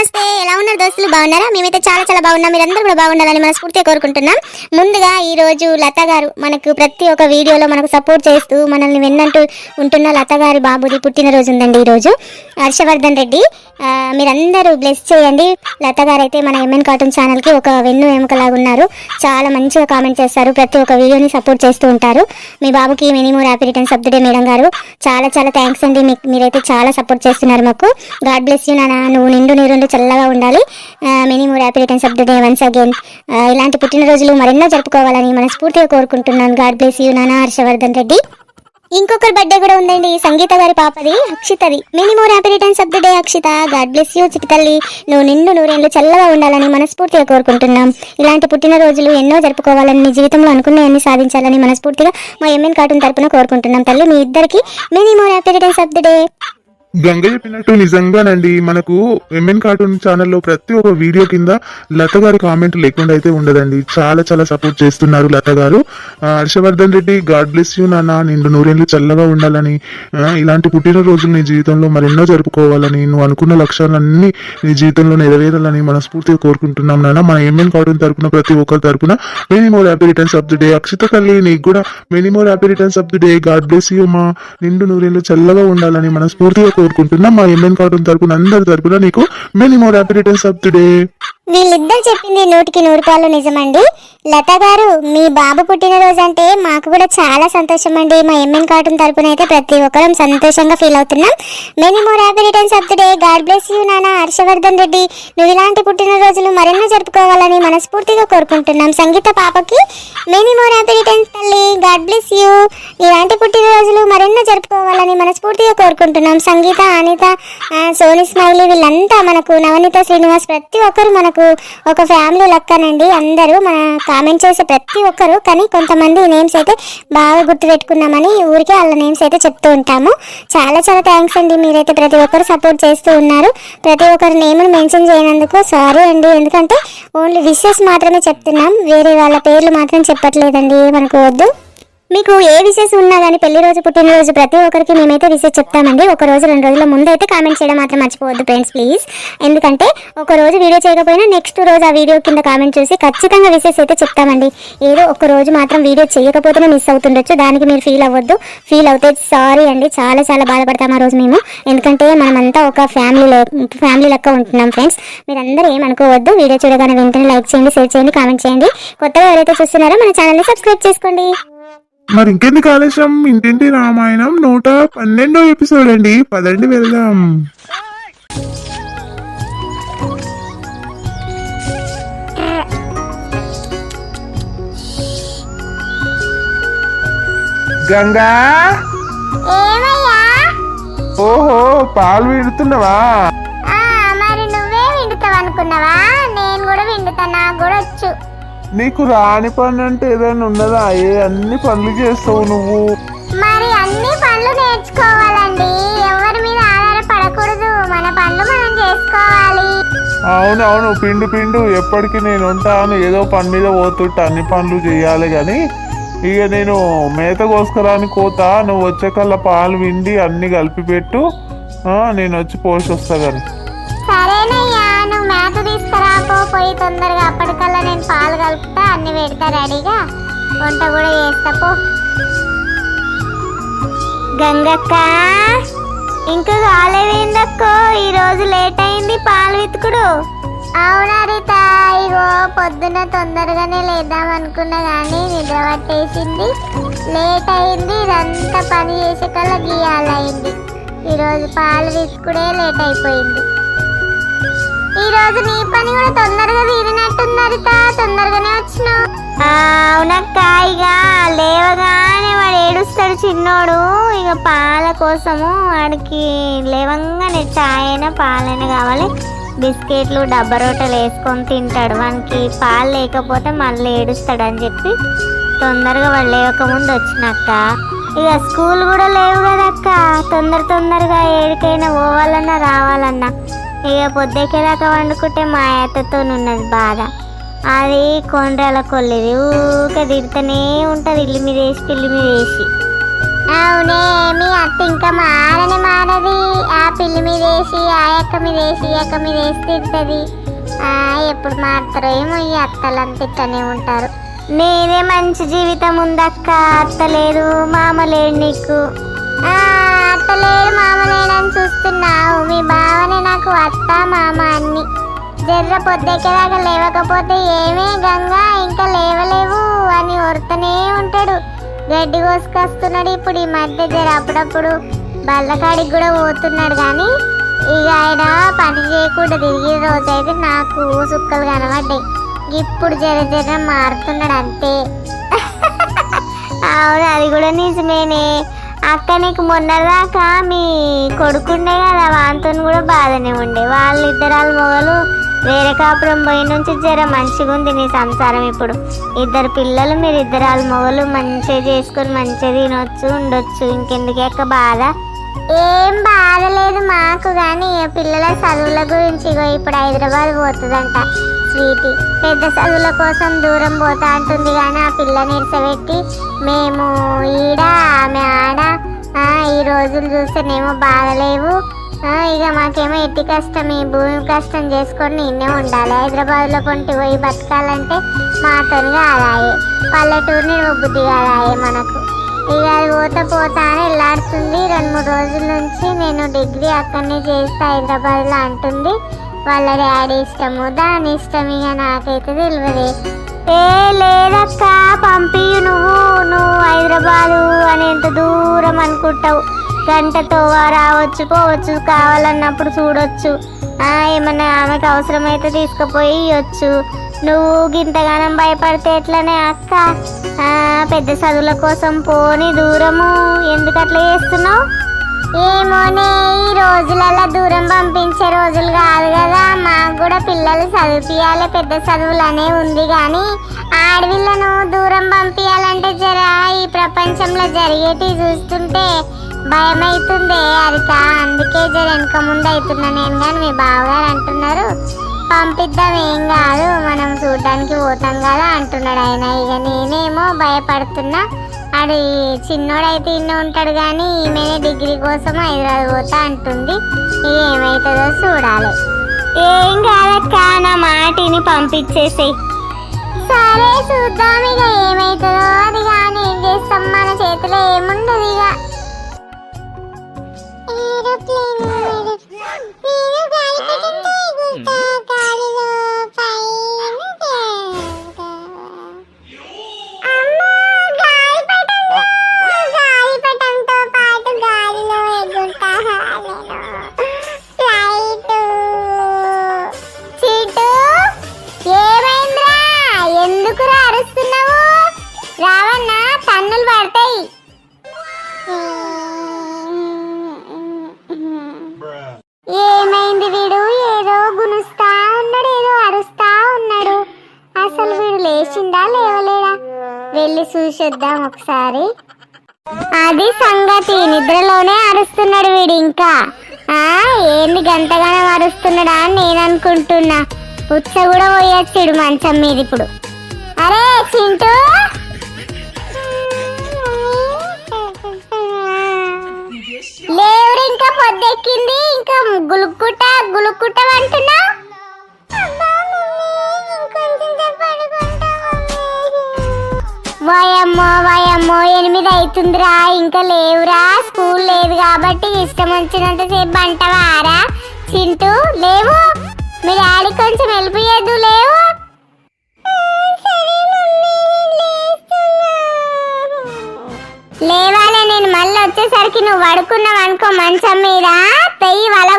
నమస్తే, ఎలా ఉన్నారు దోస్తులు? బాగున్నారా? మేమైతే చాలా చాలా బాగున్నాం. మీరందరూ కూడా బాగుండాలని మనస్ఫూర్తిగా కోరుకుంటున్నాం. ముందుగా ఈ రోజు లత గారు మనకు ప్రతి ఒక్క వీడియోలో మనకు సపోర్ట్ చేస్తూ మనల్ని వెన్నంటూ ఉంటున్న లత గారి బాబుది పుట్టినరోజు ఉందండి ఈరోజు. హర్షవర్ధన్ రెడ్డి, మీరందరూ బ్లెస్ చేయండి. లత గారు అయితే మన ఎంఎన్ కార్టూన్ ఛానల్కి ఒక వెన్ను ఎముకలాగా ఉన్నారు. చాలా మంచిగా కామెంట్ చేస్తారు, ప్రతి ఒక్క వీడియోని సపోర్ట్ చేస్తూ ఉంటారు. మీ బాబుకి many more happy returns of the day madam గారు. చాలా చాలా థ్యాంక్స్ అండి, మీరైతే చాలా సపోర్ట్ చేస్తున్నారు మాకు. గాడ్ బ్లెస్ యూ నాన్న, నువ్వు నిండు నీరుండి చల్లగా ఉండాలి. Many more happy returns of the day once again. ఇలాంటి పుట్టినరోజులు మరెన్నో జరుపుకోవాలని మనస్ఫూర్తిగా కోరుకుంటున్నాను. గాడ్ బ్లెస్ యూ నాన్న హర్షవర్ధన్ రెడ్డి. ఇంకొకరి బర్త్డే కూడా ఉందండి, సంగీత గారి పాపది, అక్షితది. Many more happy returns of the day Akshitha. God bless you చిట్టి తల్లి, నువ్వు నిండు నూరేళ్ళు చల్లగా ఉండాలని మనస్ఫూర్తిగా కోరుకుంటున్నాం. ఇలాంటి పుట్టినరోజులు ఎన్నో జరుపుకోవాలని, నీ జీవితంలో అనుకున్నవన్నీ సాధించాలని మనస్ఫూర్తిగా మా ఎంఎన్ కార్టూన్ తరపున కోరుకుంటున్నాం. తల్లి, మీ ఇద్దరికి many more happy returns of the day. Ganga చెప్పినట్టు నిజంగానండి, మనకు ఎంఎన్ కార్టూన్ ఛానల్లో ప్రతి ఒక్క వీడియో కింద లత గారి కామెంట్ లేకుండా అయితే ఉండదండి. చాలా చాలా సపోర్ట్ చేస్తున్నారు Latha garu. Harshavardhan Reddy, god bless you నాన్న, నిండు నూరేళ్ళు చల్లగా ఉండాలని, ఇలాంటి పుట్టినరోజులు నీ జీవితంలో మరెన్నో జరుపుకోవాలని, నువ్వు అనుకున్న లక్ష్యాలన్నీ నీ జీవితంలో నెరవేరాలని మనస్ఫూర్తిగా కోరుకుంటున్నాం నాన్న. మన ఎంఎన్ కార్టూన్ తరపున ప్రతి ఒక్కరి తరపున many more happy returns of the day. Akshitha తల్లి, నీకు కూడా many more happy returns of the day. God bless you మా, నిండు నూరేళ్ళు చల్లగా ఉండాలని మనస్ఫూర్తిగా కోరుకుంటున్నాం. మా ఎంఎన్ కార్టూన్ తరపున అందరి తరపున నీకు many more happy returns of the day. వీళ్ళిద్దరు చెప్పింది 100కి 100 నిజమండి. లత గారు, మీ బాబు పుట్టినరోజు అంటే మాకు కూడా చాలా సంతోషం అండి. మా ఎంఎన్ కార్టూన్ తరపున అయితే ప్రతి ఒక్కరం సంతోషంగా ఫీల్ అవుతున్నాం. Many more happy returns of the day. God bless you నాన్న హర్షవర్ధన్ రెడ్డి, నువ్వు ఇలాంటి పుట్టినరోజులు మరెన్నో జరుపుకోవాలని మనస్ఫూర్తిగా కోరుకుంటున్నాం. సంగీత పాపకి మెనీ మోర్ హ్యాపీ రిటర్న్స్ తల్లి. గాడ్ బ్లెస్ యూ, ఇలాంటి పుట్టినరోజులు మరెన్నో జరుపుకోవాలని మనస్ఫూర్తిగా కోరుకుంటున్నాం. సంగీత, అనిత, సోని స్మైలీ, వీళ్ళంతా మనకు, నవనీత, శ్రీనివాస్, ప్రతి ఒక్కరు మనకు ఒక ఫ్యామిలీ లెక్కనండి. అందరూ మన కామెంట్ చేసే ప్రతి ఒక్కరు, కానీ కొంతమంది నేమ్స్ అయితే బాగా గుర్తు పెట్టుకున్నామని ఊరికే వాళ్ళ నేమ్స్ అయితే చెప్తూ ఉంటాము. చాలా చాలా థ్యాంక్స్ అండి, మీరైతే ప్రతి ఒక్కరు సపోర్ట్ చేస్తూ ఉన్నారు. ప్రతి ఒక్కరి నేమ్ను మెన్షన్ చేయనందుకు సారీ అండి, ఎందుకంటే ఓన్లీ విషెస్ మాత్రమే చెప్తున్నాం, వేరే వాళ్ళ పేర్లు మాత్రం చెప్పట్లేదండి, మనకు వద్దు. మీకు ఏ విషెస్ ఉన్నా కానీ పెళ్లి రోజు, పుట్టినరోజు ప్రతి ఒక్కరికి మేమైతే విషెస్ చెప్తామండి. ఒక రోజు 2 రోజుల ముందు అయితే కామెంట్ చేయడం మాత్రం మర్చిపోవద్దు ఫ్రెండ్స్ ప్లీజ్. ఎందుకంటే ఒక రోజు వీడియో చేయకపోయినా నెక్స్ట్ రోజు ఆ వీడియో కింద కామెంట్ చూసి ఖచ్చితంగా విషెస్ అయితే చెప్తామండి. ఏదో ఒక రోజు మాత్రం వీడియో చేయకపోతేనే మిస్ అవుతుండొచ్చు, దానికి మీరు ఫీల్ అవ్వద్దు. ఫీల్ అవుతే సారీ అండి, చాలా చాలా బాధపడతాం ఆ రోజు మేము. ఎందుకంటే మనమంతా ఒక ఫ్యామిలీ లెక్క ఉంటున్నాం ఫ్రెండ్స్. మీరందరూ ఏమనుకోవద్దు. వీడియో చూడగానే వెంటనే లైక్ చేయండి, షేర్ చేయండి, కామెంట్ చేయండి. కొత్తగా ఎవరైతే చూస్తున్నారో మన ఛానల్ని సబ్స్క్రైబ్ చేసుకోండి. మరి ఇంకెందుకు ఆలస్యం, ఇంటింటి రామాయణం 112వ ఎపిసోడ్ అండి. పదండి వెళ్దాం. గంగా, ఓహో పాలు విడుతున్నావా? మరి నువ్వే విండుతావు అనుకున్నావా? నేను కూడా విండుతా, నాకు కూడా వచ్చు. నీకు రాని పని అంటే ఏదైనా ఉన్నదా? అన్ని పనులు చేస్తావు నువ్వు. మరి అన్ని పనులు నేర్చుకోవాలండి, ఎవరి మీద ఆధారపడకూడదు, మన పనులు మనం చేసుకోవాలి. అవునవును, పిండు ఎప్పటికీ నేను ఉంటాను, ఏదో పని మీద పోతుంటా, అన్ని పనులు చేయాలి. కానీ ఇక నేను మేత కోసుకురాని కోతా, నువ్వు వచ్చే కల్లా పాలు విండి అన్ని కలిపి పెట్టు, నేను వచ్చి పోసి వస్తా. కానీ సరేనయ్యా, నువ్వు మేత తీసుకురాపో, పోయి తొందరగా, అప్పటికల్లా నేను పాలు కలుపుతా, అన్ని పెడతా రెడీగా, వంట కూడా చేస్తా పో. గంగక్క, ఇంకా కాలేవేందక్కో, ఈరోజు లేట్ అయింది పాలు వెతుకుడు. అవునా రీత, ఇగో పొద్దున తొందరగానే లేద్దాం అనుకున్నా కానీ నిద్ర పట్టేసింది, లేట్ అయింది. ఇదంతా పని చేసే కల్లా గీయాలైంది. ఈరోజు పాలు వెతుకుడే లేట్ అయిపోయింది. ఈ రోజు నీ పని కూడా తొందరగా తీరినట్టున్నారు, తొందరగానే వచ్చినావు. అవునక్క, ఇక లేవగానే వాడు ఏడుస్తాడు చిన్నోడు. ఇక పాల కోసము వాడికి లేవంగానే చాయ్ అయినా పాలైనా కావాలి. బిస్కెట్లు, డబ్బా రొట్టెలు వేసుకొని తింటాడు. వానికి పాలు లేకపోతే మళ్ళీ ఏడుస్తాడు అని చెప్పి తొందరగా వాడు లేవకముందు వచ్చినక్క. ఇక స్కూల్ కూడా లేవు కదక్క, తొందరగా ఏడికైనా పోవాలన్నా రావాలన్నా ఇక పొద్దుకేదాకా వండుకుంటే మా అత్తతో ఉన్నది బాధ. అది కొండ్రాల కొల్లిది, ఊకే తిడుతూనే ఉంటుంది, ఇల్లు మీద వేసి పిల్లి మీద వేసి. అవునే, మీ అత్త ఇంకా మారది. ఆ పిల్లి మీద వేసి, ఆ అక్క మీద వేసి, ఈ అక్క మీద వేసి తిడుతుంది. ఎప్పుడు మారుతారో ఏమో ఈ అత్తలంతా ఇట్టనే ఉంటారు. నేనే మంచి జీవితం ఉందక్క, అత్త లేదు మామ లేడు నీకు. అత్త లేడు మామ లేడని చూస్తున్నావు, మీ బావనే నాకు అత్త మామ అన్ని. జర్ర పొద్దెక్కేదాకా లేవకపోతే ఏమే గంగా ఇంకా లేవలేవు అని ఒరుతనే ఉంటాడు. గడ్డి కోసుకొస్తున్నాడు. ఇప్పుడు ఈ మధ్య జర అప్పుడప్పుడు బల్లకాడికి కూడా పోతున్నాడు. కానీ ఇక ఆయన పని చేయకుండా తిరిగే రోజైతే నాకు సుక్కలు కనబడ్డాయి. ఇప్పుడు జర మారుతున్నాడు అంతే. అవును, అది కూడా నిజమేనే అక్క. నీకు మొన్నదాకా మీ కొడుకుండే కదా, వాంతో కూడా బాధనే ఉండే. వాళ్ళిద్దరాలు మొగలు వేరే కాపురం పోయి నుంచి జర మంచిగా ఉంది నీ సంసారం. ఇప్పుడు 2 పిల్లలు, మీరు 2 మొగలు మంచిగా చేసుకొని మంచిగా తినొచ్చు ఉండొచ్చు. ఇంకెందుకు ఎక్క బాధ? ఏం బాధ లేదు మాకు. కానీ పిల్లల చదువుల గురించి ఇప్పుడు హైదరాబాద్ పోతుందంట స్వీటీ. పెద్ద చదువుల కోసం దూరం పోతా అంటుంది. కానీ ఆ పిల్లని ఇరసబెట్టి మేము ఈడ ఆమె ఆడ ఈ రోజులు చూస్తేనేమో బాధలేవు. ఇక మాకేమో ఎట్టి కష్టం, ఈ భూమి కష్టం చేసుకొని నిన్నే ఉండాలి. హైదరాబాద్లో కొంటి పోయి బతకాలంటే మాతోని కాదాయే, పల్లెటూరుని బుద్ధి కాదాయే మనకు. ఇక అది పోతా అని వెళ్ళాడుతుంది. 2-3 రోజుల నుంచి నేను డిగ్రీ అక్కడనే చేస్తా హైదరాబాద్లో అంటుంది. వాళ్ళ డాడీ ఇష్టము, దాని ఇష్టం, ఇక నాకైతే తెలియదు. లేదక్క పంపి, నువ్వు హైదరాబాదు అని ఎంత దూరం అనుకుంటావు. గంటతో రావచ్చు పోవచ్చు, కావాలన్నప్పుడు చూడొచ్చు. ఏమన్నా ఆమెకు అవసరమైతే తీసుకుపోయి ఇవ్వచ్చు. నువ్వు గింతగానం భయపడితే ఎట్లనే అక్క? పెద్ద చదువుల కోసం పోని దూరము ఎందుకు అట్లా చేస్తున్నావు? ఏమోనే, ఈ రోజులలో దూరం పంపించే రోజులు కాదు కదా. మాకు కూడా పిల్లలు చదివిపియాలి, పెద్ద చదువులు అనే ఉంది. కానీ ఆడవిళ్ళను దూరం పంపించాలంటే జర ఈ ప్రపంచంలో జరిగేటివి చూస్తుంటే భయమైతుంది హరిత. అందుకే జర వెనక ముందు అవుతున్నా నేను. కానీ మీ బావగారు అంటున్నారు పంపిద్దాం, ఏం కాదు మనం చూడ్డానికి పోతాం కదా అంటున్నాడు ఆయన. ఇక నేనేమో భయపడుతున్నా. అది చిన్నోడైతే ఇన్ని ఉంటాడు. కానీ ఈమెనే డిగ్రీ కోసం హైదరాబాద్ పోతా అంటుంది. ఇక ఏమవుతుందో చూడాలి. ఏం కాదక్క, నా మాటిని పంపించేసేయి. సరే చూద్దాం ఇక ఏమవుతుందో. అది కానీ ఏం చేస్తాం, మన చేతిలో ఏముండదు. ఇక ఎందుకురా అరుస్తున్నావు? రావన్నా, తన్నులు పడతాయి. ఏమైంది? వీడు ఏదో గునుస్తా ఉన్నాడు, ఏదో అరుస్తా ఉన్నాడు. అసలు వీడు లేచిండా లేవలేడా? వెళ్ళి చూసొద్దాం ఒకసారి. అది సంగతి, నిద్రలోనే అరుస్తున్నాడు వీడు. ఇంకా ఏంది గంటగానం అరుస్తున్నాడా అని నేను అనుకుంటున్నా. ఉచ్చ కూడా పోయొచ్చాడు మంచం మీద ఇప్పుడు. అరే చింటూ, లేవుడు, ఇంకా పొద్దెక్కింది, ఇంకా గులుక్కుట అంటున్నా. వయమ్మో 8 అవుతుందిరా, ఇంకా లేవురా. స్కూల్ లేదు కాబట్టి ఇష్టం వచ్చినంతసేపు అంటవారా? చింటూ లేవు, మీ డాడీ కొంచెం వెళ్ళిపోయేదు. లేవు. లేవాలే, నేను మళ్ళీ వచ్చేసరికి నువ్వు పడుకున్నావు అనుకో మంచం మీద, పెయ్యి వల